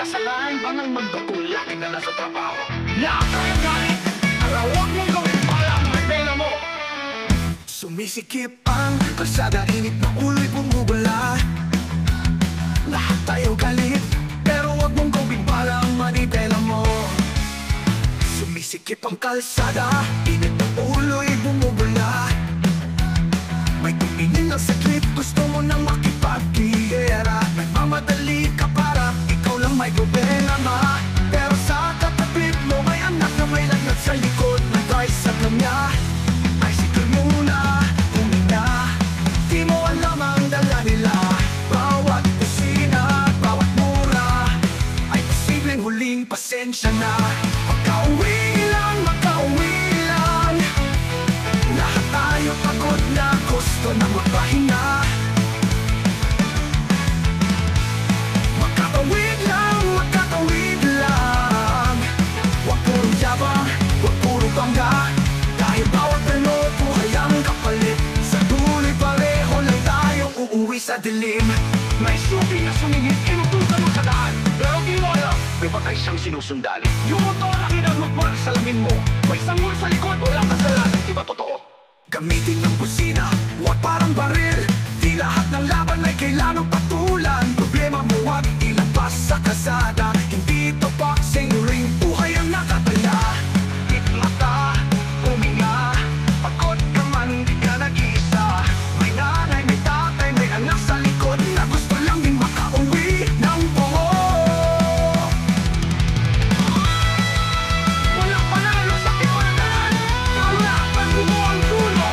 kasalanan ba ng magdutulak na nasa trabaho? Lahat tayo galit, pero huwag mong gawin pala ang pera mo. Sumisikip ang kalsada, init na ulo'y bumubula. Lahat tayo galit, pero huwag mong gawin pala ang manipela mo. Sumisikip ang kalsada, init na ulo'y bumubula. May tumingin ng saklit, gusto mo nang makipag-giyera. Nagmamadali ka para ikaw lang may problema. Pero sa katapit mo may anak na may lagnat sa likod ng tricycle niya. Bicycle muna, humina, di mo alam ang dala nila. Bawat kusina at bawat mura ay posibleng huling pasensya na. Makauwi lang, makauwi lang. Lahat tayo pagod na, gusto na magpahinga. Makatawid lang, makatawid lang. Huwag puro yabang, huwag puro bangga. Dahil bawat ano, buhay ang kapalit. Sa dulo'y pareho lang tayong uuwi sa dilim. May suki na sumingit, inutusan mo sa daan. Pero di mo alam, may patay siyang sinusundan. Yung motor na kinagmagmar sa lamin mo. May sangol sa likod, walang kasalanan, di ba totoo? Gamitin ng busina, huwag parang baril. Di lahat ng laban ay kailangang patulan. Problema mo huwag ilabas sa kasada. Hindi ito boxing ring, buhay ang nakataya. Itla ka, huminga, pagod ka man, di ka nag-iisa. May nanay, may tatay, may anak sa likod na gusto lang din makauwi ng buo. Walang panalo sa tiwalaan, kalaban mo ang dulo.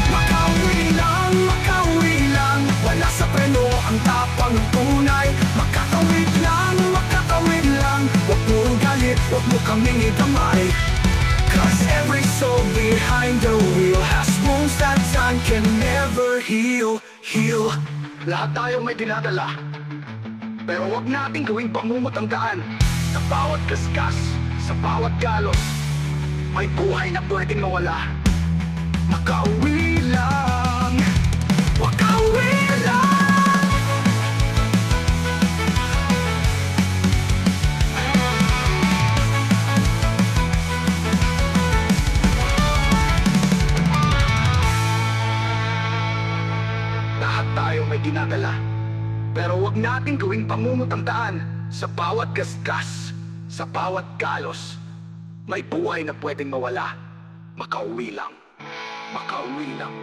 Makauwi lang, wala sa preno ang tapang ng tunay. Makakawid lang, huwag puro galit, huwag mo kaming idamay. Cause every soul behind the wheel has wounds that time can never heal. Lahat tayo may dinadala, pero huwag nating gawing pangumot ang daan. Sa bawat kaskas, sa bawat galos, may buhay na pwedeng mawala. Makauwi lang, makauwi lang. Lahat tayo may dinadala, pero huwag nating gawing pangumot ang daan. Sa bawat gasgas, sa bawat galos, may buhay na pwedeng mawala. Makauwi lang, makauwi lang.